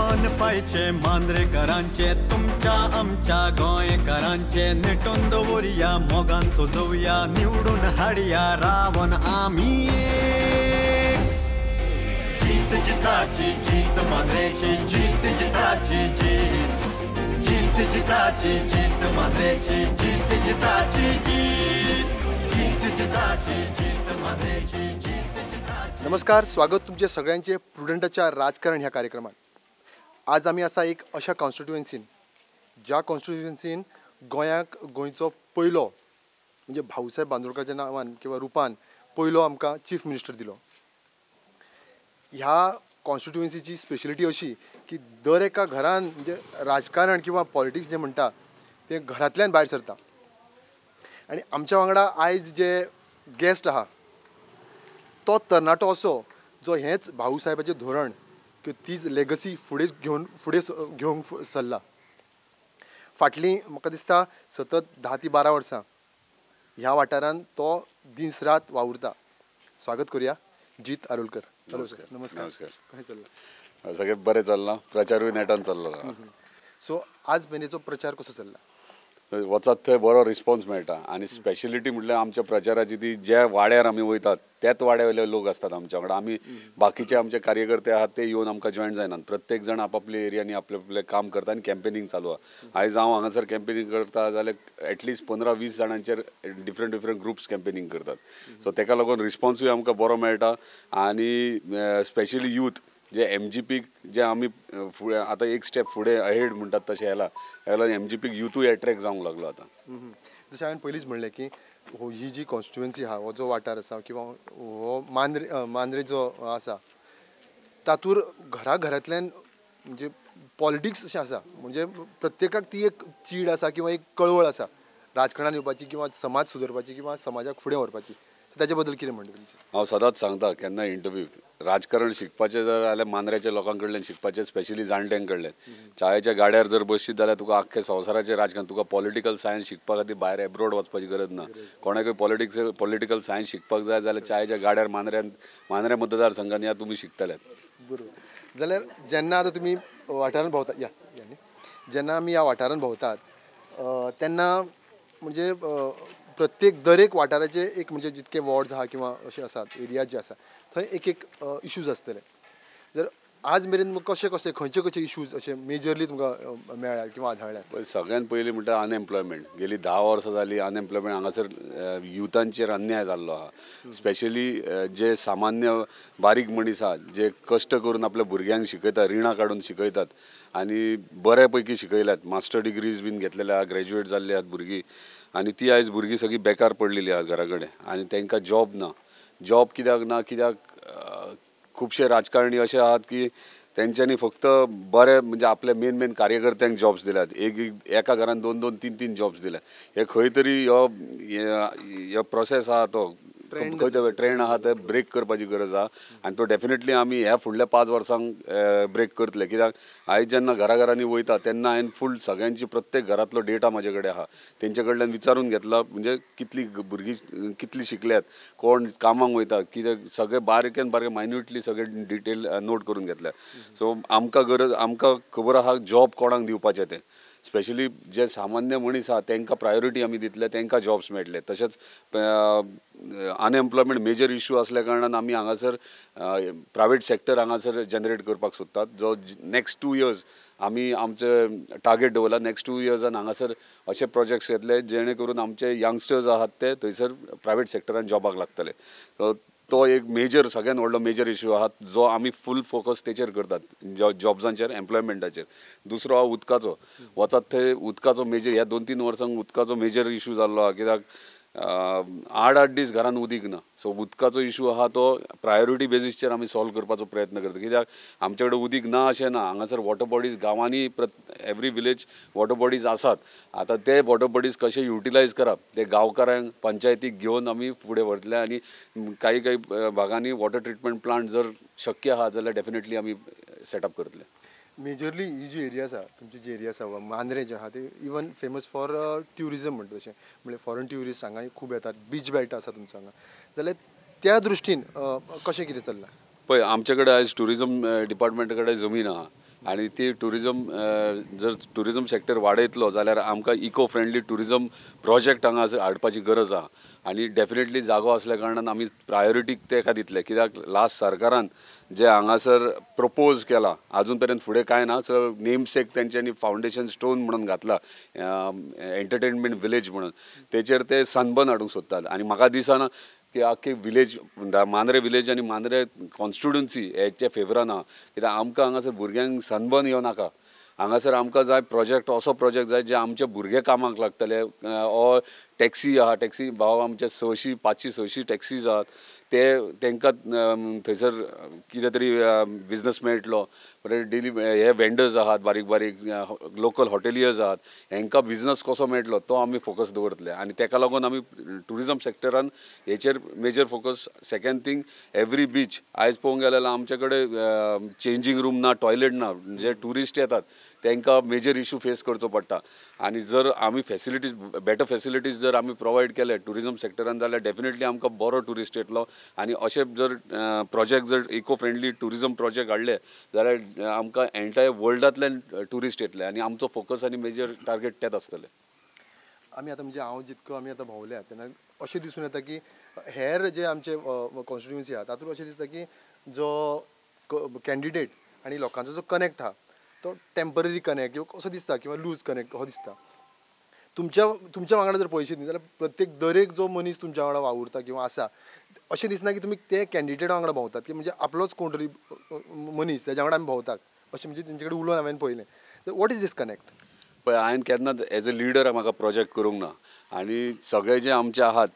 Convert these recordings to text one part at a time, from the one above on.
दोन फायचे मांद्रेकरांचे तुमच्या आमच्या गोंयकारांचे नेटून दवरया मोगान सजवया निवडून हाडया रावन आमी जीत जिताची जीत मांद्रेची जीत जिताची जीत जीत जिताची जीत मांद्रेची जीत जिताची जीत जीत जिताची जीत मांद्रेची जीत जिताची। नमस्कार, स्वागत तुमचे सगळ्यांचे प्रुडंटच्या राजकारण ह्या कार्यक्रमात। आज आम्ही असा एक अशा कॉन्स्टिट्युएन्सीन ज्या कॉन्स्टिट्युएन्सीन गोंयचो पयलो म्हणजे भाऊसाहेब बांदोडकरांच्या नांवान किंवा रुपान पयलो आमकां चीफ मिनिस्टर दिलो। ह्या कॉन्स्टिट्युएन्सीची स्पेशलिटी अशी की दर एका घरान म्हणजे राजकारण किंवा पॉलिटिक्स जे म्हणटा ते घरांतल्यान भायर सरता। आणि आमच्या वांगडा आयज जे गेस्ट आहा तो तरणाटो असो जो हेच भाऊसाहेबाचें धोरण किंवा तीच लेगसी फुडें घेवंक सरला। फाटलीं म्हाका दिसता सतत 10 ते 12 वर्सां ह्या वाठारांत तो दीस रात वावुरता। स्वागत करूया जीत आरोलकर। नमस्कार। नमस्कार। काय चल्ला? सगळें बरें चल्लां, प्रचारूय नेटान चल्लो। सो आज मेरेचो प्रचार कसो चल्ला? वचत थंय बरो रिस्पॉन्स मेळटा आनी स्पेशलिटी म्हटल्यार आमच्या प्रचाराची ती ज्या वाड्यार आमी वयतात त्याच वाड्यावयले लोक असतात आमच्या वांगडा। आमी बाकीचे आमचे कार्यकर्ते आहात ते येवन आमकां जॉयन जायनात। प्रत्येक जण आपापल्या एरियांनी आपले आपले काम करता आनी कॅम्पेनिंग चालू आहा। आयज हांव हांगासर कॅम्पेनिंग करता जाल्यार एटलिस्ट 15-20 जाणांचेर डिफरंट ग्रुप्स कॅम्पेनिंग करतात। सो तेका लागून रिस्पॉन्सूय आमकां बरो मेळटा आनी स्पेशली यूथ जे MGP जे आमी फुडें आतां एक स्टेप फुडें अहेड म्हणटात तशें येयला MGP युथूय एट्रॅक्ट जावंक लागलो आतां। जशें हांवें पयलींच म्हणलें की ही जी कॉन्स्टिट्युएन्सी आहा हो जो वाठार आसा किंवा हो मांद्रे जो आसा तातूर घरांतल्यान म्हणजे पॉलिटिक्स अशें आसा म्हणजे प्रत्येकाक ती एक चीड आसा किंवा एक कळवळ आसा राजकारणान येवपाची किंवा समाज सुदरपाची किंवा समाजाक फुडें व्हरपाची। सो ताचे बद्दल कितें म्हणटा तुमचें? हांव सदांच सांगता केन्ना इंटरव्यू राजकारण शिकपाचें जाल्यार मांद्रेच्या लोकां कडल्यान शिकपाचें, स्पेशली जाणट्यां कडल्यान। चायेच्या गाड्यार जर बसशीत जाल्यार तुका आख्ख्या संवसाराचें राजकारण तुका पॉलिटिकल सायन्स शिकपा खातीर भायर एब्रॉड वचपाची गरज ना। कोणाकय पॉलिटिकल सायन्स शिकपाक जाय जाल्यार चायेच्या गाड्यार मांद्रे मतदारसंघान या तुमी शिकतले। बरोबर। जाल्यार जेन्ना आतां तुमी वाठारांत भोंवतात जेन्ना आमी ह्या वाठारांत भोंवतात तेन्ना म्हणजे प्रत्येक दर एक वाठाराचे एक म्हणजे जितके वॉर्ड्स आहा किंवा अशें आसात एरिया जे आसा थंय एक इश्यूज आसतले। जर आज मेरेन कशे खंयचे इश्यूज अशे मेजरली तुमकां मेळ्ळ्या किंवा आढळ्ळ्यात? सगळ्यात पयलीं म्हणटा अनएम्प्लॉयमेंट। गेली 10 वर्सां जालीं अनएम्प्लॉयमेंट हांगासर युथांचेर अन्याय जाल्लो आहा। स्पेशली जे सामान्य बारीक मनीस आहा जे कश्ट करून आपल्या भुरग्यांक शिकयतात, रिणां काडून शिकयतात आनी बऱ्या पैकी शिकयल्यात, मास्टर डिग्रीज बीन घेतलेले आहा, ग्रॅज्युएट जाल्ले आहात भुरगीं आनी ती आयज भुरगीं सगळीं बेकार पडलेलीं आहात घरा कडेन आनी तांकां जॉब ना। जॉब कित्याक ना? कित्याक खुबशे राजकारणी अशे आहात की तेंच्यांनी फक्त बरे म्हणजे आपल्या मेन कार्यकर्त्यांक जॉब्स दिल्यात। एका घरान 2-2, 3-3 जॉब्स दिल्यात। हे खंय तरी हो प्रोसेस आहा तो खंय ट्रेंड आहा ते ब्रेक करपाची गरज आहा आनी तो डेफिनेटली आमी ह्या फुडल्या 5 वर्सांक ब्रेक करतले। कित्याक आयज जेन्ना घराघरांनी वयता तेन्ना हांवें फूल सगळ्यांची प्रत्येक घरांतलो डेटा म्हाजे कडेन आहा। तेंचे कडल्यान विचारून घेतला म्हणजे कितली भुरगीं कितली शिकल्यात, कोण कामाक वयता, कित्याक सगळे बारीकेन बारीक मायन्युटली सगळे डिटेल नोट करून घेतल्या। सो आमकां खबर आहा जॉब कोणाक दिवपाचें तें। स्पेशली जे सामान्य मनीस आहा तांकां प्रायोरिटी आमी दितले, तांकां जॉब्स मेळटले। तशेंच अनएम्प्लॉयमेंट मेजर इश्यू असल्या कारणान आमी हांगासर प्रायवेट सेक्टर हांगासर जनरेट करपाक सोदतात। जो नेक्स्ट 2 इयर्स आमी आमचे टार्गेट दवरला। नेक्स्ट 2 इयर्सान हांगासर अशे प्रोजेक्ट्स येतले जेणे करून आमचे यंगस्टर्स आहात ते थंयसर प्रायवेट सेक्टरान जॉबाक लागतले। तो एक मेजर सगळ्यात व्हडलो मेजर इश्यू आहा जो आमी फूल फोकस तेचेर करतात, जॉब्सांचेर, एम्प्लॉयमेंटाचेर। दुसरो आहा उदकाचो। वचत थंय उदकाचो मेजर ह्या 2-3 वर्सांक उदकाचो मेजर इश्यू जाल्लो आहा। कित्याक 8-8 दीस घरान उदीक ना। सो उदकाचो इश्यू आहा तो प्रायोरिटी बेजीसचेर आमी सॉल्व करपाचो प्रयत्न करता। कित्याक आमचे कडेन उदीक ना अशें ना, हांगासर वॉटर बॉडीज गांवांनी एवरी विलेज वॉटर बॉडीज आसात। आतां ते वॉटर बॉडीज कशे युटिलायज करप ते गांवकारांक पंचायतीक घेवन आमी फुडें व्हरतले आनी काही भागांनी वॉटर ट्रिटमेंट प्लांट जर शक्य आहा जाल्यार डेफिनेटली आमी सेटअप करतले। मेजरली ही जी एरिया आसा तुमची जी एरिया आसा मांद्रे जे आहा ते इवन फेमस फॉर ट्युरिजम म्हणटा तशें म्हणजे फॉरेन ट्युरिस्ट हांगा खूब येतात, बीच बेल्ट आसा तुमचो हांगा। जाल्यार त्या दृश्टीन कशें कितें चल्लां? पळय आमचे कडेन आयज टुरिजम डिपार्टमेंटा कडेन जमीन आहा। आणि ती टुरिजम जर टुरिजम सेक्टर वाडयतलो जाल्यार आमकां इको फ्रेंडली टुरिजम प्रोजेक्ट हांगा हाडपाची गरज आहा आणि डेफिनेटली जागो असल्या कारणान आमी प्रायोरिटी तेका दितले कित्याक लास्ट सरकारान जे हांगासर प्रपोज केला अजून पर्यंत फुडें कांय ना सो नेमसेक तेंच्यांनी फावंडेशन स्टोन म्हणून घातला एंटरटेनमेंट विलेज म्हणून तेचेर ते सनबर्न हाडूंक सोदतात आणि म्हाका दिसना की आख्खे विलेज मांद्रे विलेज आणि मांद्रे कॉन्स्टिट्युन्सी हेच्या फेवरान आहा कित्याक आमकां हांगासर भुरग्यांक सनबर्न येवं नाका हांगासर आमकां जाय प्रोजेक्ट असो प्रोजेक्ट जाय जे आमचे भुरगे कामाक लागतले ओ टॅक्सी आहा टॅक्सी भाव आमचे 500-600 टॅक्सीज आहात ते तांकां थंयसर कितें तरी बिजनस मेळटलो परत डेली हे वेंडर्स आहात बारीक बारीक लोकल हॉटेलियर्स आहात हांकां बिजनस कसो मेळटलो तो आमी फोकस दवरतले आणि तेका लागून आमी टुरिजम सेक्टरान हेचेर major focus second thing every beach आयज पळोवंक गेल्यार आमचे कडेन चेंजींग रूम ना टॉयलेट ना जे ट्युरिस्ट येतात तांकां मेजर इशू फेस करचो पडटा आणि जर आमी फॅसिलिटीज बेटर फॅसिलिटीज जर आमी प्रोवायड केले टुरिजम सेक्टरान जाल्यार डेफिनेटली आमकां बरो ट्युरिस्ट येतलो आणि अशे जर प्रोजेक्ट जर इको फ्रेंडली टुरिजम प्रोजेक्ट हाडले जाल्यार आमकां एंटायर वर्ल्डांतल्यान ट्युरिस्ट येतले आणि आमचो फोकस आणि मेजर टार्गेट तेच आसतले आमी आतां म्हणजे हांव जितको आमी आतां भोंवल्या तेन्ना अशें दिसून येता की हेर जे आमचे कॉन्स्टिट्युन्सी आहा तातूंत अशें दिसता की जो कॅन्डिडेट आनी लोकांचो जो कनेक्ट आहा तो टेम्पररी कनेक्ट किंवा कसो दिसता किंवा लूज कनेक्ट हो दिसता तुमच्या वांगडा जर पळयशीत न्ही जाल्यार दरेक जो मनीस तुमच्या वांगडा वावुरता किंवा आसा अशें दिसना की तुमी ते कॅन्डिडेटा वांगडा भोंवतात की म्हणजे आपलोच कोण तरी मनीस तेज्या वांगडा आमी भोंवतात अशें म्हणजे तेंचे कडेन उलोवन हांवें पळयलें वॉट इज दीस कनेक्ट पळय हांवें केन्ना एज अ लिडर म्हाका प्रोजेक्ट करूंक ना आणि सगळे जे आमचे आहात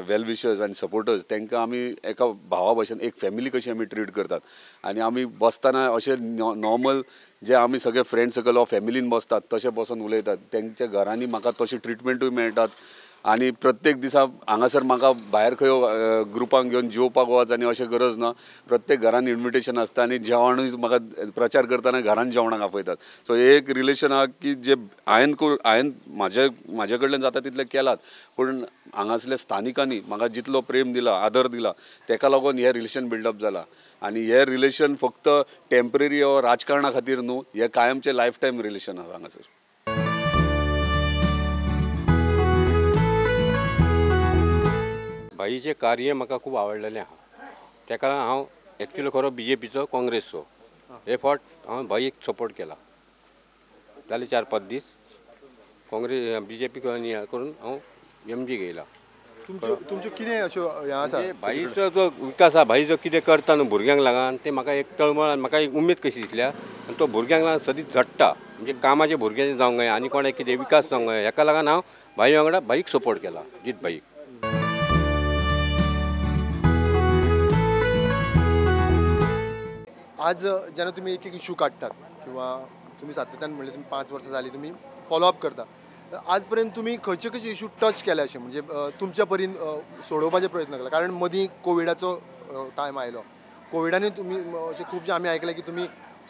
वेल विशर्स आनी सपोर्टर्स तांकां आमी एका भावा भशेन एक फॅमिली कशी आमी ट्रीट करतात आणि आमी बसतना अशे नॉर्मल जे आमी सगळे फ्रेंड सर्कल ऑफ फॅमिलीन बसतात तशे बसून उलयतात तेंच्या घरांनी म्हाका तशी ट्रिटमेंटूय मेळटात आणि प्रत्येक दिसा हांगासर म्हाका भायर खंय ग्रुपांक घेवन जेवपाक वच आनी अशें गरज ना प्रत्येक घरान इन्विटेशन आसता आनी जेवणूय म्हाका प्रचार करतना घरान जेवणाक आपयतात सो एक रिलेशन आहा की जे हांवें म्हाजे कडल्यान जाता तितलें केलात पूण हांगासल्या स्थानिकांनी म्हाका जितलो प्रेम दिला आदर दिला तेका लागून हें रिलेशन बिल्डअप जाला आणि हे रिलेशन फक्त टेम्पररी वा राजकारणा खातीर न्हू हे कायमचे लायफ टायम रिलेशन आहा हांगासर भाईचें कार्य म्हाका खूब आवडलेलें आहा तेका हांव एक्चुअली खरो BJPचो काँग्रेसचो हे फावट हांवें भाईक सपोर्ट केला जाले 4-5 दीस काँग्रेस BJP करून हांव MG घेयला तुमच्यो कितें अश्यो हें आसा भाईचो जो विकास आहा भाई जो कितें करता न्हू भुरग्यांक लागून ते म्हाका एक तळमळ म्हाका एक उमेद कशी दिसल्या आनी तो भुरग्यांक लागून सदींच झडटा म्हणजे कामाचे भुरग्यांचे जावंक जाय आनी कोणाक कितें विकास जावंक जाय हेका लागून हांव भाई वांगडा भाईक सपोर्ट केला जीत भाईक आज जेन्ना तुमी एक इशू काडटात किंवा तुमी सातत्यान म्हणलें तुमी 5 वर्सां जालीं तुमी फॉलोअप करता आज पर्यंत तुमी खंयचे खंयचे इशू टच केले अशें म्हणजे तुमच्या परीन सोडोवपाचे प्रयत्न केला कारण मदीं कोविडाचो टायम आयलो कोविडांनी तुमी अशें खुबशे आमी आयकलें की तुमी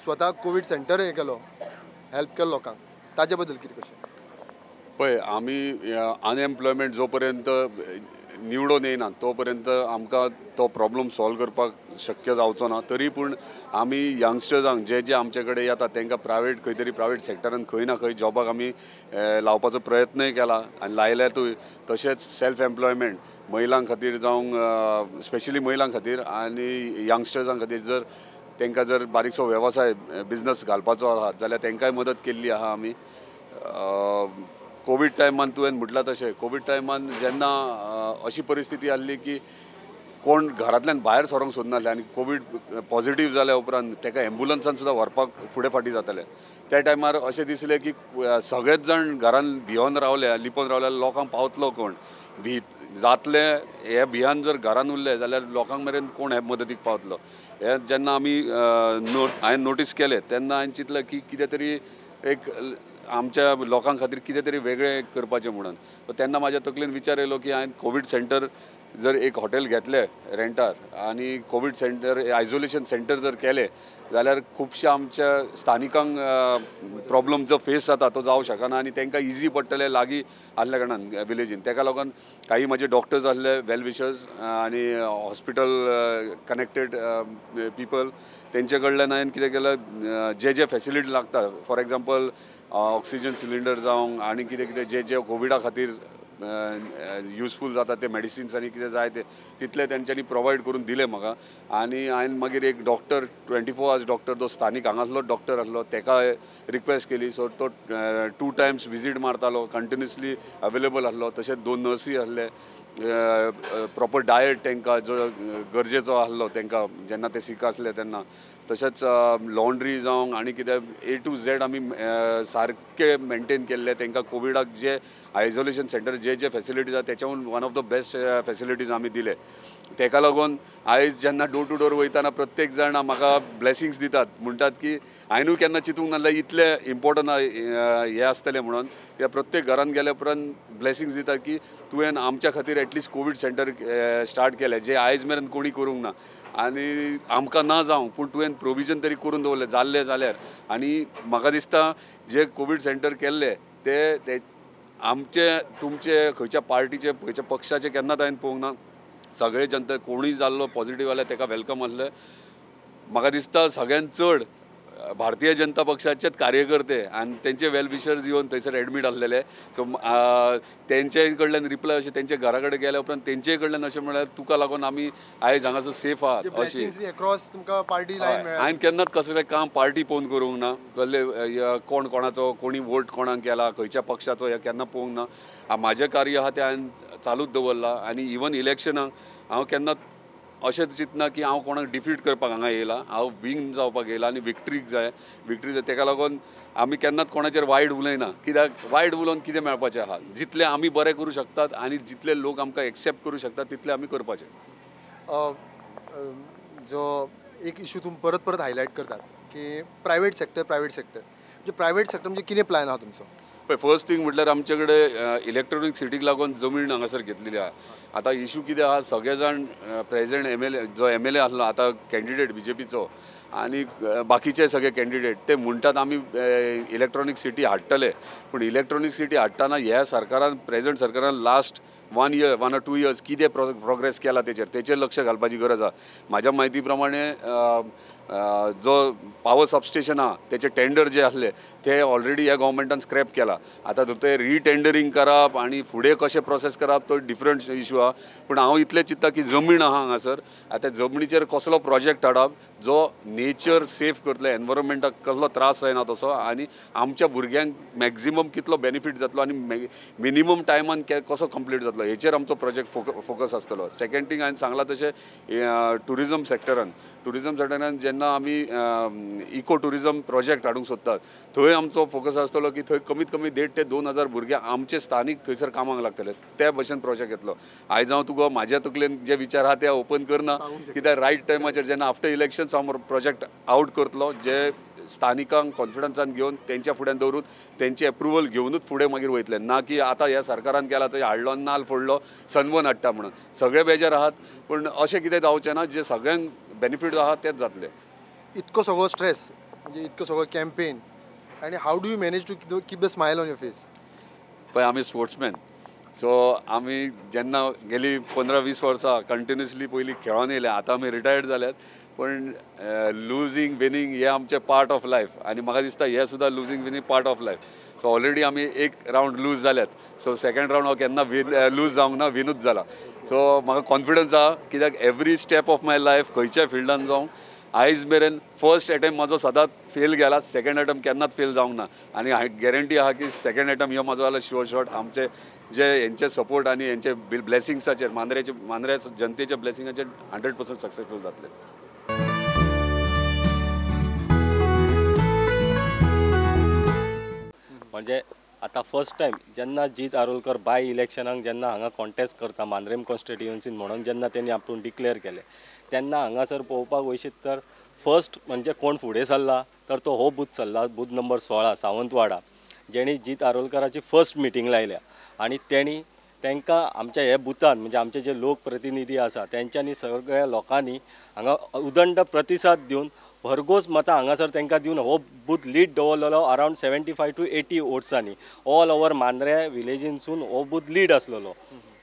स्वता कोवीड सेंटर हें केलो हेल्प केलो लोकांक ताजे बद्दल कितें कशें पळय आमी अनएम्प्लॉयमेंट जो पर्यंत निवडून येना तो पर्यंत आमकां तो प्रॉब्लम सॉल्व करपाक शक्य जावचो ना तरी पूण आमी यंगस्टर्सांक जे जे आमचे कडेन येतात तांकां प्रायवेट खंय तरी प्रायवेट सेक्टरान खंय ना खंय जॉबाक आमी लावपाचो प्रयत्नय केला आनी लायल्यातूय तशेंच सेल्फ एम्प्लॉयमेंट महिलांक खातीर जावं स्पेशली महिलांक खातीर आनी यंगस्टर्सां खातीर जर तांकां जर बारीकसो वेवसाय बिजनस घालपाचो आहा जाल्यार तांकांय मदत केल्ली आहा आमी कोवीड टायमान तुवें म्हटलां तशें कोवीड टायमान जेन्ना अशी परिस्थिती आसली की कोण घरांतल्यान भायर सरोंक सोदनासले आनी कोवीड पॉझिटीव जाल्या उपरांत ताका एम्ब्युलन्सान सुद्दां व्हरपाक फुडें फाटीं जाताले त्या टायमार अशें दिसलें की सगळेच जाण घरान भियोन रावले लिपोवन रावले लोकांक पावतलो कोण जातले हे भियान जर घरान उरले जाल्यार लोकांक मेरेन कोण हे मदतीक पावतलो हे जेन्ना आमी हांवें नोटीस केलें तेन्ना हांवें चिंतलें की कितें तरी एक आमच्या लोकांक खातीर कितें तरी वेगळें करपाचें म्हणून तेन्ना म्हाज्या तकलेन विचार येयलो की हांवें कोवीड सेंटर जर एक हॉटेल घेतले रेंटार आणि कोविड सेंटर आयसोलेशन सेंटर जर केले जाल्यार खुबशे आमच्या स्थानिकांक प्रॉब्लम जो फेस जाता तो जावं शकना आनी तांकां इजी पडटले लागीं आसल्या कारणान विलेजीन. ताका लागून काही माझे डॉक्टर्स आसले वेल विशर्स आनी हॉस्पिटल कनेक्टेड पीपल तेंचे कडल्यान हांवें कितें केलें जे फेसिलिटी लागता फॉर एग्जाम्पल ऑक्सिजन सिलिंडर जावं आनी कितें कितें जे कोविडा खातीर युजफूल जाता ते मेडिसिन्स आनी कितें जाय ते तितले तेंच्यांनी प्रोवायड करून दिले म्हाका. आनी हांवें मागीर एक डॉक्टर 24 hours डॉक्टर तो स्थानीक हांगासलो डॉक्टर आसलो ताका रिक्वेस्ट केली. सो तो 2 times विजीट मारतालो कंटिन्युअसली अवेलेबल आसलो. तशेंच 2 नर्सी आसले प्रॉपर डायट तांकां जो गरजेचो आसलो तांकां जेन्ना ते सीक आसले तेन्ना. तशेंच लॉन्ड्री जावं आनी कितें A to Z आमी सारके मेंटेन केल्ले तांकां कोविडाक जे आयसोलेशन सेंटर जे फेसिलिटीज आसा त्याच्याहून one of the best facilities आमी दिले. ताका लागून आयज जेन्ना डोर टू डोर वयताना प्रत्येक जाण म्हाका ब्लेसिंग्स दितात म्हणटात की हांवेंनूय केन्ना चिंतूंक नासलें इतले इम्पॉर्टंट हे आसतलें म्हणून. त्या प्रत्येक घरान गेल्या उपरांत ब्लेसिंग्स दितात की तुवें आमच्या खातीर एटलिस्ट कोवीड सेंटर स्टार्ट केलें जे आयज मेरेन कोणी करूंक ना आनी आमकां ना जावं पूण तुवें प्रोविजन तरी करून दवरलें जाल्लें जाल्यार. आनी म्हाका दिसता जे कोवीड सेंटर केल्ले ते आमचे तुमचे खंयच्या पार्टीचे खंयच्या पक्षाचे केन्नाच हांवें पळोवंक ना. सगळे जनता कोणूय जाल्लो पॉझिटिव्ह जाल्यार ताका वेलकम आसलें. म्हाका दिसता सगळ्यांत चड भारतीय जनता पक्षाचेच कार्यकर्ते आनी तेंचे वेल विशर्स येवन थंयसर एडमीट आसलेले. सो तेंचे कडल्यान रिप्लाय अशें तेंचे घरा कडेन गेल्या उपरांत तेंचे कडल्यान अशें म्हळ्यार तुका लागून आमी आयज हांगासर सेफ आहात अशें. हांवें केन्नाच कसलें काम पार्टी पळोवन करूंक ना. कसले कोण कोणाचो कोणी वोट कोणाक केला खंयच्या पक्षाचो हे केन्ना पळोवंक ना. म्हाजें कार्य आहा तें हांवें चालूच दवरलां. आनी इवन इलेक्शनाक हांव केन्नाच अशें चिंतना की हांव कोणाक डिफीट करपाक हांगा येयला. हांव विन जावपाक येयला आनी विक्ट्री जाय ताका लागून आमी केन्नाच कोणाचेर वायट उलयना. कित्याक वायट उलोवन कितें मेळपाचें आहा. जितलें आमी बरें करूं शकतात आनी जितले लोक आमकां एक्सेप्ट करूं शकतात तितलें आमी करपाचें. जो एक इशू तुमी परत परत हायलायट करतात की प्रायवेट सेक्टर म्हणजे प्रायवेट सेक्टर म्हणजे कितें प्लॅन आहा तुमचो? पळय फर्स्ट थिंग म्हटल्यार आमचे कडेन इलेक्ट्रॉनीक सिटीक लागून जमीन हांगासर घेतलेली आहा. आतां इशू कितें आहा सगळे जाण प्रेझेंट जो MLA आसलो आतां कॅन्डिडेट BJPचो आनी बाकीचे सगळे कॅन्डिडेट ते म्हणटात आमी इलेक्ट्रॉनीक सिटी हाडटले. पूण इलेक्ट्रॉनीक सिटी हाडटाना ह्या सरकारान प्रेझेंट सरकारान लास्ट 1 year 1 or 2 years कितें प्रोग्रेस केला तेचेर लक्ष घालपाची गरज आहा. म्हाज्या म्हायती प्रमाणे जो पावर सबस्टेशन आहा तेचे टेंडर जे आसले ते ऑलरेडी ह्या गव्हर्मेंटान स्क्रॅप केला. आतां ते रिटेंडरींग करप आनी फुडें कशें प्रोसेस करप तो डिफरंट इशू आहा. पूण हांव इतलें चिंत्ता की जमीन आहा हांगासर आतां जमनीचेर कसलो प्रोजेक्ट हाडप जो नेचर सेफ करतलो एनवायरमेंटाक कसलो त्रास जायना तसो आनी आमच्या भुरग्यांक मॅक्झिमम कितलो बेनिफीट जातलो आनी मिनिमम टायमान कसो कंप्लीट जातलो हेचेर आमचो प्रोजेक्ट फोकस आसतलो. सेकंड थिंग हांवें सांगलां तशें टुरिजम सेक्टरान जेन्ना आमी इको टुरिजम प्रोजेक्ट हाडूंक सोदतात थंय आमचो फोकस आसतलो की थंय कमीत कमी 1,500 ते 2,000 भुरगे आमचे स्थानीक थंयसर कामाक लागतले. त्या भशेन प्रोजेक्ट येतलो. आयज हांव तुका म्हाज्या तकलेन जे विचार आहा ते ओपन करना कित्याक रायट टायमाचेर जेन्ना आफ्टर इलेक्शन्स हांव प्रोजेक्ट आउट करतलो जे स्थानिकांक कॉन्फिडन्सान घेवन तेंच्या फुड्यान दवरून तेंचे एप्रुवल घेवनूच फुडें मागीर वयतले. ना की आतां ह्या सरकारान केला थंय हाडलो नाल फोडलो सनबर्न हाडटा म्हणून. सगळे बेजार आहात पूण अशें कितें जावचें ना जे सगळ्यांक बेनिफीट आहा तेच जातले. इतको सगळो स्ट्रेस म्हणजे इतको सगळो कॅम्पेन आनी how do you manage to keep the smile on your face? पळय आमी स्पोर्ट्समॅन सो आमी जेन्ना गेली 15-20 वर्सां कंटिन्युअसली पयलीं खेळोन येयले. आतां आमी रिटायर्ड जाल्यात पण लुजींग विनींग हे आमचे पार्ट ऑफ लायफ आनी म्हाका दिसता हे सुद्दां losing winning part of life. So already आमी एक रावंड लूज जाल्यात. सो सेकंड रावंड हांव केन्ना लूज जावंक ना विनूच जाला. सो म्हाका कॉन्फिडन्स आहा कित्याक every step of my life खंयच्याय फिल्डान जावं आयज मेरेन फर्स्ट अटेम्प्ट म्हाजो सदांच फेल गेला. सेकंड अटेम्प्ट केन्नाच फेल जावंक ना आनी गॅरंटी आहा की सेकंड अटेम्प्ट हो म्हाजो जाल्यार शुअर शॉट आमचे जे हेंचे सपोर्ट आनी हेंचे ब्लेसिंग्साचेर मांद्रे जनतेच्या ब्लेसिंगाचेर 100% सक्सेसफूल जातले. म्हणजे आता फर्स्ट टायम जेन्ना जीत आरोलकर बाय इलेक्शनाक जेन्ना हांगा कॉन्टेस्ट करता मांद्रेम कॉन्स्टिट्युएन्सीन म्हणून जेन्ना तेणी आपूण डिक्लेअर केले तेन्ना हांगासर पळोवपाक वयशीत तर फर्स्ट म्हणजे कोण फुडें सरला तर तो हो बूथ सरला बूथ नंबर 16 सावंतवाडा जेणी जीत आरोलकराची फर्स्ट मिटींग लायल्या आनी तेणी तांकां आमच्या हे बुथान म्हणजे आमचे जे लोकप्रतिनिधी आसा त्यांच्यानी सगळ्या लोकांनी हांगा उदंड प्रतिसाद दिवन भरघोस मतां हांगासर तांकां दिवन हो बूथ लीड दवरलेलो अरावंड 75 to 80 वोट्सांनी ऑल ओवर मांद्रे विलेजीनसून हो बूथ लीड आसलेलो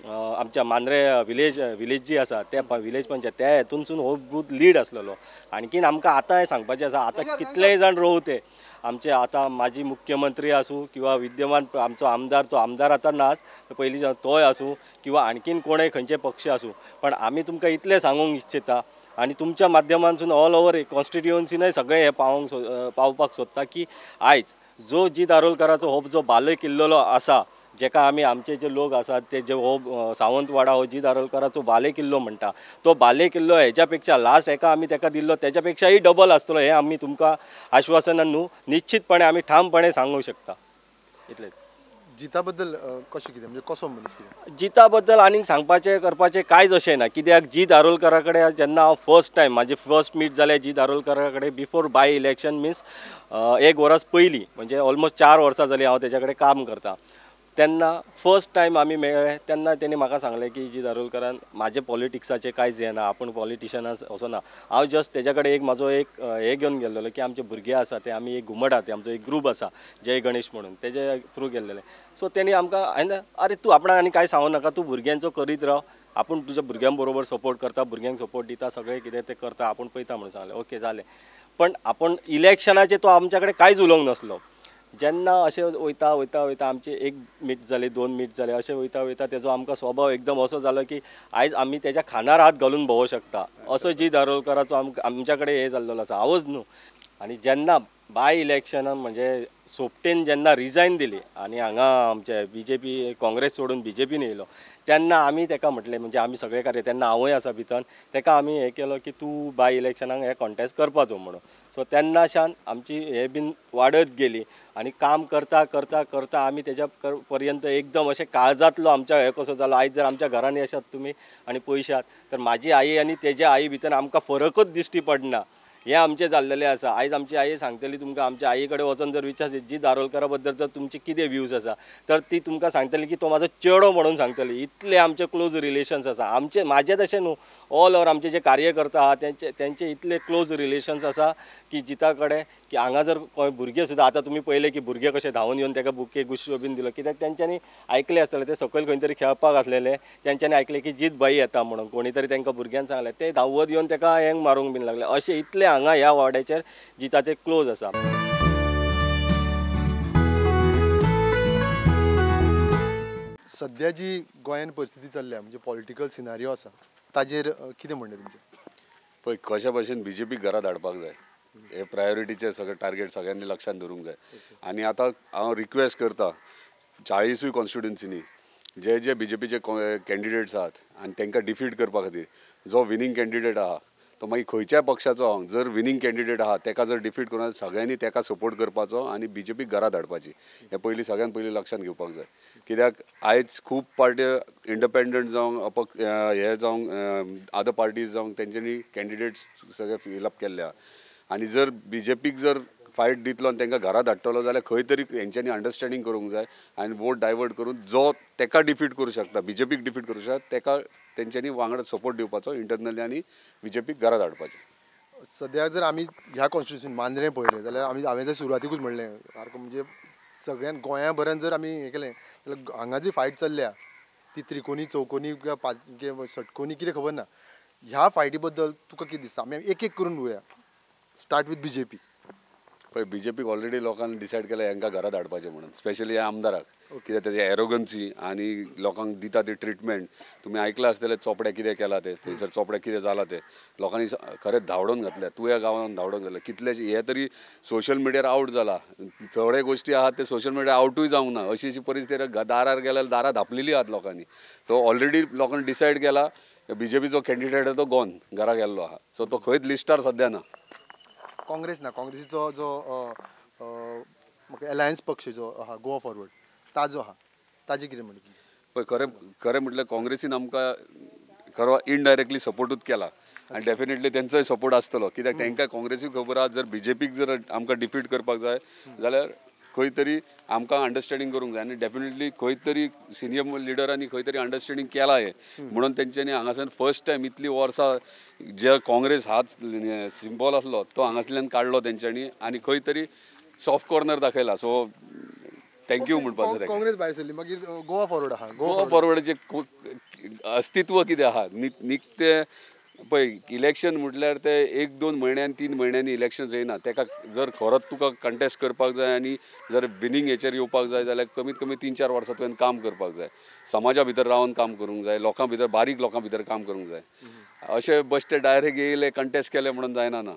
आमच्या मांद्रे विलेज जी आसा त्या विलेज पंचायत त्या हेतूनसून हो बूथ लीड आसलेलो आणखीन आमकां आतां हें सांगपाचें आसा आतां कितलेय जाण रोवते आमचे आतां माजी मुख्यमंत्री आसूं किंवा विद्यमान आमचो आमदार आतां नाच पयलीं तोय आसूं किंवा आणखीन कोणय खंयचे पक्ष आसूं पण आमी तुमकां इतलें सांगूंक इच्छिता आणि तुमच्या माध्यमांतून ऑल ओवर कॉन्स्टिट्युएन्सीनय सगळे हे पावपाक सोदता की आयज जो जीत आरोलकराचो हो जो बाले किल्लो आसा जेका आमी आमचे जे लोक आसात ते जे हो सावंतवाडा हो जीत आरोलकराचो बाले किल्लो म्हणटा तो बाले किल्लो हेच्या पेक्षा लास्ट एका आमी तेका दिल्लो त्याच्या पेक्षाही डबल आसतलो हे आमी तुमकां आश्वासनान न्हू निश्चितपणे आमी ठामपणे सांगूंक शकता इतलें जिता बद्दल कशें कितें म्हणजे कसो मनीस कितें जिता बद्दल आनीक सांगपाचें करपाचें कांयच अशें ना कित्याक जीत आरोलकरा कडेन जेन्ना हांव फर्स्ट टायम म्हाजें फर्स्ट मीट जालें जीत आरोलकरा कडेन बिफोर बाय इलेक्शन मिन्स 1 वर्स पयलीं म्हणजे ऑलमोस्ट 4 वर्सां जालीं हांव तेच्या कडेन काम करता तेन्ना फर्स्ट टायम आमी मेळ्ळे तेन्ना तेणी म्हाका सांगलें की जीत आरोलकरान म्हाजें पॉलिटिक्साचें कांयच हें ना आपूण पॉलिटिशनां असो ना हांव जस्ट तेच्या कडेन एक म्हाजो एक हे घेवन गेल्लो की आमचे भुरगे आसा ते आमी एक घुमट आहा ते आमचो एक ग्रूप आसा जय गणेश म्हणून तेजे थ्रू गेल्लेले सो तेणी आमकां हांवें अरे तूं आपणाक आनी कांय सांगूं नाका तूं भुरग्यांचो करीत राव आपूण तुज्या भुरग्यां बरोबर सपोर्ट करता भुरग्यांक सपोर्ट दिता सगळें कितें तें करता आपूण पळयता म्हणून सांगलें ओके जालें पण आपूण इलेक्शनाचेर तो आमच्या कडेन कांयच उलोवंक नासलो जेन्ना अशें वयता आमचे 1 मीट जाले 2 मीट जाले अशें वयता तेजो आमकां स्वभाव एकदम असो जालो की आयज आमी तेज्या खांदार हात घालून भोवूं शकता असो जीत आरोलकराचो आमच्या कडेन हे जाल्लो आसा हांवच न्हू आनी जेन्ना बाय इलेक्शनान म्हणजे सोपटेन जेन्ना रिजायन दिली आनी हांगा आमचे BJP काँग्रेस सोडून BJPन येयलो तेन्ना आमी तेका म्हटलें म्हणजे आमी सगळे कार्य तेन्ना हांवूय आसा भितर तेका आमी हे केलो की तूं बाय इलेक्शनाक हे कॉन्टेस्ट करपाचो म्हणून सो तेन्नाच्यान आमची हे बीन वाडत गेली आनी काम करता आमी तेज्या पर्यंत एकदम अशें काळजांतलो आमच्या हे कसो जालो आयज जर आमच्या घरांनी आसात तुमी आनी पळयशात तर म्हाजी आई आनी तेज्या आई भितर आमकां फरकूच दिश्टी पडना हे आमचें जाल्लेलें आसा आयज आमची आई सांगतली तुमकां आमच्या आई कडेन वचून जर विचारशीत जीत आरोलकरा बद्दल जर तुमचे कितें व्ह्यूज आसा तर ती तुमकां सांगतली की तो म्हाजो चेडो म्हणून सांगतली इतले आमचे क्लोज रिलेशन्स आसा आमचे म्हाजें तशें न्हू ऑल ओवर आमचे जे कार्यकर्ता आहा तेंचे इतले क्लोज रिलेशन्स आसा की जिता कडेन की हांगा जर कोण भुरगे सुद्दां आतां तुमी पळयले की भुरगे कशे धांवन येवन तेका बुके गुश्यो बीन दिलो कित्याक तेंच्यांनी आयकलें आसतलें ते सकयल खंय तरी खेळपाक आसलेले तेंच्यांनी आयकलें की जीत बाई येता म्हणून कोणी तरी तांकां भुरग्यांक सांगलें ते धांवत येवन तेका हेंग मारूंक बीन लागले अशें इतले हांगा ह्या वाड्याचेर जिताचे क्लोज आसा सध्या जी गोंयान परिस्थिती चल्ल्या म्हणजे पॉलिटिकल सिनारियो आसा ताजेर कितें म्हणणें तुमचें पळय कशा भशेन BJP घरा धाडपाक जाय हे प्रायोरिटीचे सगळे टार्गेट सगळ्यांनी लक्षात धरूंक जाय आनी आतां हांव रिक्वेस्ट करता 40 कॉन्स्टिट्युएन्सीनी जे BJPचे कॅन्डिडेट्स आहात आनी तांकां डिफीट करपा खातीर जो विनींग कॅन्डिडेट आहा तो मागीर खंयच्याय पक्षाचो जर विनींग कॅन्डिडेट आहा तेका जर डिफीट करून सगळ्यांनी तेका सपोर्ट करपाचो आनी BJP घरा धाडपाची हे पयलीं सगळ्यान पयलीं लक्षात घेवपाक जाय कित्याक आयज खूब पार्ट्यो इंडिपेंडंट जावंक हे जावंक अदर पार्टीज जावंक तेंच्यांनी कॅन्डिडेट्स सगळे फिलअप केल्ले आनी जर BJPक जर फायट दितलो आनी तांकां घरा धाडटलो जाल्यार खंय तरी हेंच्यांनी अंडरस्टँडींग करूंक जाय आनी वोट डायवर्ट करून जो तेका डिफीट करूं शकता BJPक डिफीट करूं शकता तेका तेंच्यांनी वांगडा सपोर्ट दिवपाचो इंटरनली आनी BJPक घरा धाडपाचें सद्याक जर आमी ह्या कॉन्स्टिट्युएन्सीन मांद्रें पळयलें जाल्यार हांवें जर सुरवातीकूच म्हणलें सारको म्हणजे सगळ्यान गोंया भरान जर आमी हें केलें जाल्यार हांगा जी फायट चल्ल्या ती त्रिकोणी चौकोनी किंवा षटकोनी कितें खबर ना ह्या फायटी बद्दल तुका कितें दिसता आमी एक एक करून उलोवया स्टार्ट विथ BJP पळय BJPक ऑलरेडी लोकांनी डिसायड केला हांकां घरा धाडपाचें म्हणून स्पेशली ह्या आमदाराक कित्याक तेजी एरोगन्सी आनी लोकांक दिता ती ट्रिटमेंट तुमी आयकलां आसतलें चोपडे कितें केलां तें थंयसर चोपडे कितें जालां तें लोकांनी खरेंच धांवडोन घातल्या तुवें गांवांत धांवडोन घातल्या कितलेशे हे तरी सोशल मिडियार आवट जाला थोडे गोश्टी आहात ते सोशल मिडियार आवटूय जावंक ना अशी परिस्थिती दारार गेल्यार दारां धापलेली आहात लोकांनी सो ऑलरेडी लोकांनी डिसायड केला BJPचो कॅन्डिडेट तो गोवन घरा गेल्लो आहा सो तो खंयच लिस्टार सध्या ना काँग्रेस ना काँग्रेसीचो जो अलायन्स पक्ष जो आहा गोवा फॉरवर्ड ताजो आहा ताजें कितें म्हणटा पळय खरें म्हटल्यार काँग्रेसीन आमकां खरो इनडायरेक्टली सपोर्टूच केला आनी डेफिनेटली तेंचोय सपोर्ट आसतलो कित्याक तांकां काँग्रेसीक खबर आहा जर BJPक जर आमकां डिफीट करपाक जाय जाल्यार खंय तरी आमकां अंडरस्टँडींग करूंक जाय आनी डेफिनेटली खंय तरी सिनियर लिडरांनी खंय तरी अंडरस्टँडींग केला हे म्हणून तेंच्यांनी हांगासर फर्स्ट टायम इतली वर्सां जे काँग्रेस हाच सिंबॉल आसलो तो हांगासरल्यान काडलो तेंच्यांनी आनी खंय तरी सॉफ्ट कॉर्नर दाखयला. सो थँक्यू म्हणपाचो ताका. काँग्रेस भायर सरली मागीर गोवा फॉरवर्ड आहा. गोवा फॉरवर्डाचें अस्तित्व कितें आहा निकतें पळय इलेक्शन म्हटल्यार ते 1-2 म्हयन्यान 3 म्हयन्यांनी इलेक्शन जायना. ताका जर खरोच तुका कंटेस्ट करपाक जाय आनी जर विनींग हेचेर येवपाक जाय जाल्यार कमीत कमी 3-4 वर्सां तुवें काम करपाक जाय. समाजा भितर रावन काम करूंक जाय, लोकां भितर बारीक लोकां भितर काम करूंक जाय. अशें बेश्टे डायरेक्ट येयले कंटेस्ट केले म्हणून जायना ना.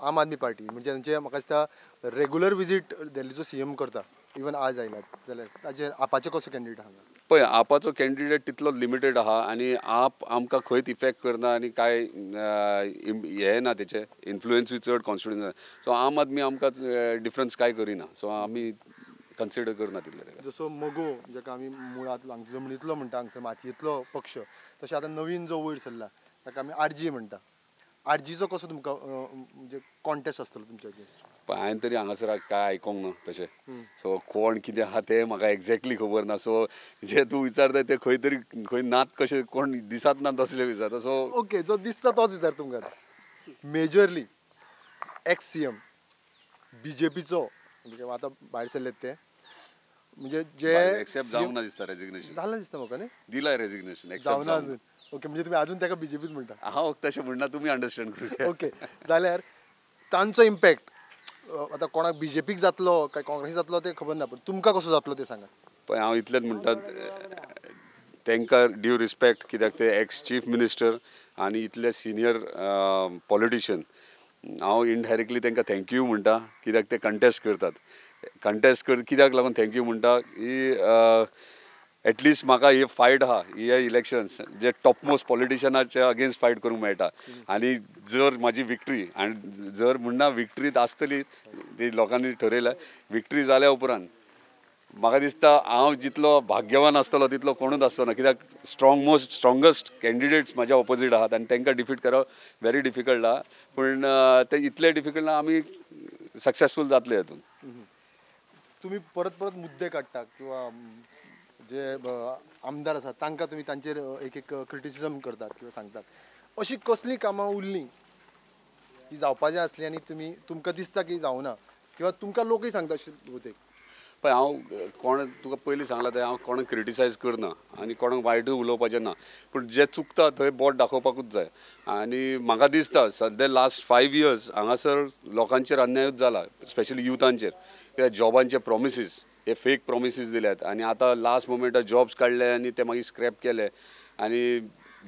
आम आदमी पार्टी म्हणजे तांचे म्हाका दिसता रेग्युलर विजीट दिल्लीचो सीएम करता इवन आज आयलात जाल्यार ताचेर आपाचें कसो कॅन्डिडेट आहा. पळय आपाचो कॅन्डिडेट तितलो लिमिटेड आहा आनी आप आमकां खंयच इफेक्ट करना आनी काय हे ना तेचे इन्फ्लुएन्सूय चड कॉन्स्टिट्युन्सी. सो आम आदमी आमकां डिफरन्स काय करिना. सो आमी कन्सिडर करना तितले. जसो मोगो जाका आमी मुळांत हांगा जमनींतलो म्हणटा हांगसर मातयेंतलो पक्ष तशें आतां नवीन जो वयर सरला ताका आमी आरजी म्हणटा. आरजीचो कसो तुमकां म्हणजे कॉन्टेस्ट आसतलो तुमच्या अगेन्स्ट. हांवें तरी हांगासर काय आयकोंक ना तशें. सो कोण कितें आहा तें म्हाका एक्झॅक्टली खबर ना. सो जे तूं विचारता ते खंय तरी खंय नात कशें कोण दिसात ना तसले विचारता. सो ओके जो दिसता तोच विचार तुमकां. मेजरली एक्स सीएम बीजेपीचो म्हणजे आतां भायर सरलेत ते म्हणजे जे एक्सेप्ट जावंक ना दिसता रेजिग्नेशन. जालें दिसता म्हाका न्ही. दिलाय रेजिग्नेशन जावना अजून. ओके म्हणजे तुमी अजून ताका बीजेपीच म्हणटा. हांव तशें म्हणना तुमी अंडरस्टँड करूं. ओके जाल्यार तांचो इम्पॅक्ट आतां कोणाक बीजेपीक जातलो काय काँग्रेस जातलो ते खबर ना पूण तुमकां कसो जातलो ते सांगात. पळय हांव इतलेंच म्हणटा तांकां ड्यू रिस्पेक्ट कित्याक ते एक्स चीफ मिनिस्टर आनी इतले सिनियर पॉलिटिशियन. हांव इनडायरेक्टली तांकां थँक्यू म्हणटा कित्याक ते कंटेस्ट करतात. कंटेस्ट कित्याक लागून थँक्यू म्हणटा ही एटलिस्ट म्हाका ही फायट आहा हे इलेक्शन्स जे टॉपमोस्ट पॉलिटिशनाच्या अगेन्स्ट फायट करूंक मेळटा. आनी जर म्हाजी विक्ट्री आनी जर म्हणना विक्ट्रीत आसतली ती लोकांनी ठरयल्या विक्ट्री जाल्या उपरांत म्हाका दिसता हांव जितलो भाग्यवान आसतलो तितलो कोणूच आसचो ना. कित्याक स्ट्रॉंगस्ट कॅन्डिडेट्स म्हाज्या ऑपोजीट आहात आनी तांकां डिफीट करप व्हेरी डिफिकल्ट आहा. पूण ते इतले डिफिकल्ट ना आमी सक्सेसफूल जातले हातून. तुमी परत परत मुद्दे काडटा किंवा जे आमदार आसात तांकां तुमी तांचेर एक क्रिटिसिजम करतात किंवा सांगतात. अशी कसली कामां उरलीं जी जावपाचीं आसलीं आनी तुमकां दिसता की जावना किंवा तुमकां लोकूय सांगता अशें बहुतेक. पळय हांव कोण तुका पयलीं सांगलां तें हांव कोणाक क्रिटिसायज करना आनी कोणाक वायटूय उलोवपाचें ना. पूण जे चुकता थंय बोट दाखोवपाकूच जाय. आनी म्हाका दिसता सद्या लास्ट 5 years हांगासर लोकांचेर अन्यायूच जाला स्पेशली युथांचेर. कित्याक जॉबांचे प्रॉमिसीस हे फेक प्रॉमिसीस दिल्यात आनी आतां लास्ट मोमेंटार जॉब्स काडले आनी ते मागीर स्क्रॅप केले. आनी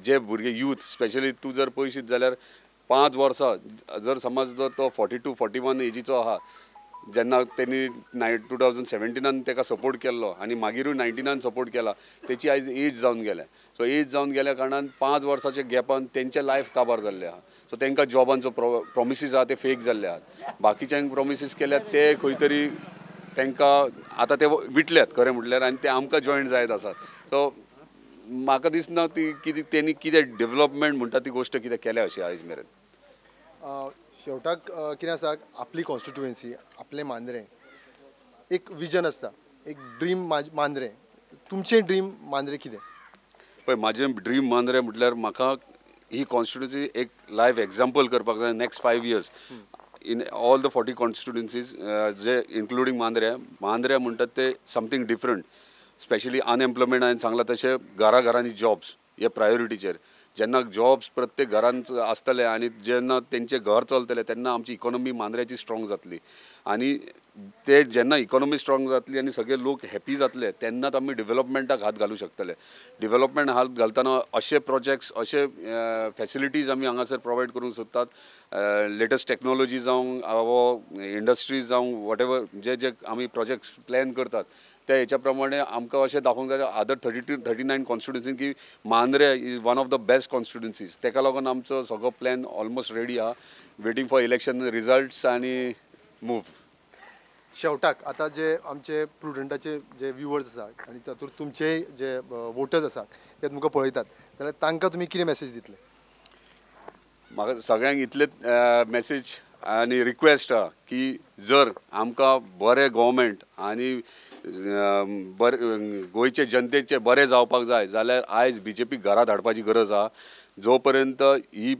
जे भुरगे यूथ स्पेशली तूं जर पळयशीत जाल्यार 5 वर्सां जर समज तो 42-41 एजीचो आहा जेन्ना तेणी 2017 ताका सपोर्ट केल्लो आनी मागीरूय 19 सपोर्ट केला तेची आयज एज जावन गेल्या. सो एज जावन गेल्या कारणान 5 वर्साच्या गॅपान तेंचे लायफ काबार जाल्ले आहा. सो तांकां जॉबांचो प्रॉमिसीस आहा ते फेक जाल्ले आहात. बाकीच्यांक प्रॉमिसीस केल्यात ते खंय तरी तांकां आतां ते विटल्यात खरें म्हटल्यार आनी ते आमकां जॉयंट जायत आसात. सो म्हाका दिसना ती कितें तेणी कितें डेवलपमेंट म्हणटा ती गोश्ट कितें केल्या अशी आयज मेरेन. शेवटाक कितें आसा आपली कॉन्स्टिट्युएन्सी आपलें मांद्रें एक विजन आसता एक ड्रीम मांद्रें. तुमचें ड्रीम मांद्रें कितें. पळय म्हाजें ड्रीम मांद्रें म्हटल्यार म्हाका ही कॉन्स्टिट्युएन्सी एक लायव्ह एग्जाम्पल करपाक जाय next 5 years in all the 40 constituencies जे इन्क्लुडींग मांद्रें म्हणटात ते समथींग डिफरंट. स्पेशली अनएम्प्लॉयमेंट हांवें सांगलां तशें घरांनी जॉब्स हे प्रायोरिटीचेर. जेन्ना जॉब्स प्रत्येक घरांत आसतले आनी जेन्ना तेंचें घर चलतलें तेन्ना आमची इकॉनॉमी मांद्र्याची स्ट्रॉंग जातली. आनी ते जेन्ना इकॉनॉमी स्ट्रॉंग जातली आनी सगळे लोक हॅपी जातले तेन्नाच आमी डेवलपमेंटाक हात घालूंक शकतले. डेवलपमेंट हात घालतना अशे प्रोजेक्ट्स अशे फॅसिलिटीज आमी हांगासर प्रोवायड करूंक सोदतात. लेटस्ट टॅक्नॉलॉजी जावं वो इंडस्ट्रीज जावं वॉटेवर जे आमी प्रोजेक्ट्स प्लॅन करतात त्या हेच्या प्रमाणे आमकां अशें दाखोवंक जाय अदर 39 कॉन्स्टिट्युएन्सीन की Mandrem is one of the best constituencies. ताका लागून आमचो सगळो प्लॅन ऑलमोस्ट रेडी आहा. वेटींग फॉर इलेक्शन रिजल्ट्स आनी मूव. शेवटाक आतां जे आमचे प्रुडंटाचे जे व्ह्युअर्स आसात आनी तातूंत तुमचे जे वोटर्स आसात ते तुमकां पळयतात जाल्यार तांकां तुमी कितें मॅसेज दितले. म्हाका सगळ्यांक इतलेच मॅसेज आनी रिक्वेस्ट आहा की जर आमकां बरें गव्हर्मेंट आनी गोंयचे जनतेचे बरें जावपाक जाय जाल्यार आयज BJP घरा धाडपाची गरज आहा. जो पर्यंत ही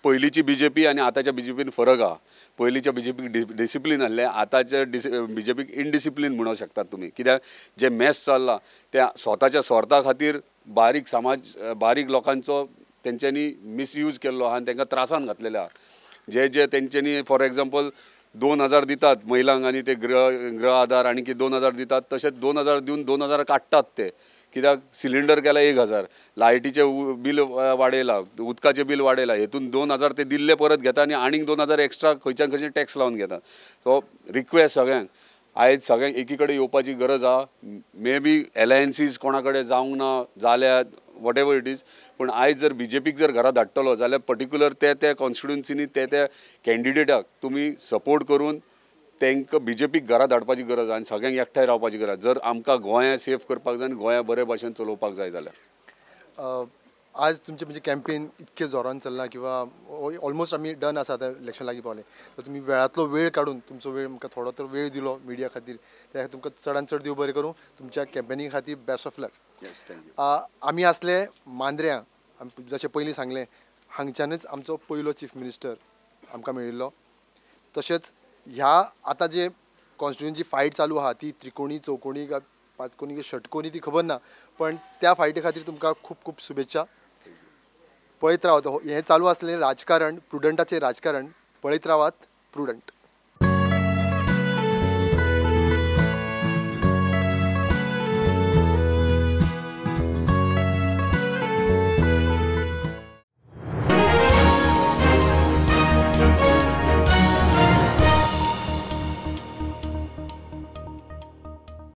पयलींची BJP आनी आतांच्या BJPन फरक आहा. पयलींच्या BJPक डिसिप्लीन आहलें, आतांच्या BJPक इनडिसिप्लीन म्हणूंक शकतात तुमी. कित्याक जे मॅस चल्लां ते स्वताच्या स्वार्था खातीर बारीक लोकांचो तेंच्यांनी मिसयूज केल्लो आहा आनी तांकां त्रासान घातलेले आहा. जे तेंच्यांनी फॉर एग्जाम्पल 2000 दितात महिलांक आनी ते गृह आधार आनी 2000 दितात, तशेंच 2000 दिवन 2000 काडटात ते. कित्याक सिलिंडर केला 1000, लायटीचें बील वाडयलां, उदकाचें बील वाडयलां, हेतून 2000 ते दिल्ले परत घेता आनी आनीक 2000 एक्स्ट्रा खंयच्यान खंयचे टॅक्स लावन घेता. सो रिक्वेस्ट सगळ्यांक आयज सगळ्यांक एकी कडेन येवपाची गरज आहा. मे बी एलायन्सीस कोणा कडेन जावंक ना जाल्यार वॉट एवर इट इज, पूण आयज जर BJPक जर घरा धाडटलो जाल्यार पर्टिक्युलर त्या कॉन्स्टिट्युन्सीनी त्या कॅन्डिडेटाक तुमी सपोर्ट करून तांकां BJPक घरा धाडपाची गरज आहा आनी सगळ्यांक एकठांय रावपाची गरज. जर आमकां गोंया सेफ करपाक जाय आनी गोंया बरे भाशेन चलोवपाक जाय जाल्यार. आज तुमचे म्हणजे कॅम्पेन इतके जोरान चल्ला किंवा ऑलमोस्ट आमी डन आसा, आतां इलेक्शन लागीं पावलें, तर तुमी वेळांतलो वेळ काडून तुमचो वेळ आमकां थोडो तर वेळ दिलो मिडिया खातीर, त्या खातीर तुमकां चडान चड देव बरें करूं. तुमच्या कॅम्पेनी खातीर बेस्ट ऑफ लक. आमी आसले मांद्र्यां, जशें पयलीं सांगलें, हांगच्यानच आमचो पयलो चीफ मिनिस्टर आमकां मेळिल्लो. तशेंच ह्या आतां जे कॉन्स्टिट्युएन्सी फायट चालू आहा ती त्रिकोणी, चौकोणी, पांचकोणी की षटकोणी ती खबर ना, पण त्या फायटी खातीर तुमकां खूब खूब शुभेच्छा. पळयत रावात हें चालू आसलें राजकारण, प्रुडंटाचें राजकारण. पळयत रावात प्रुडंट.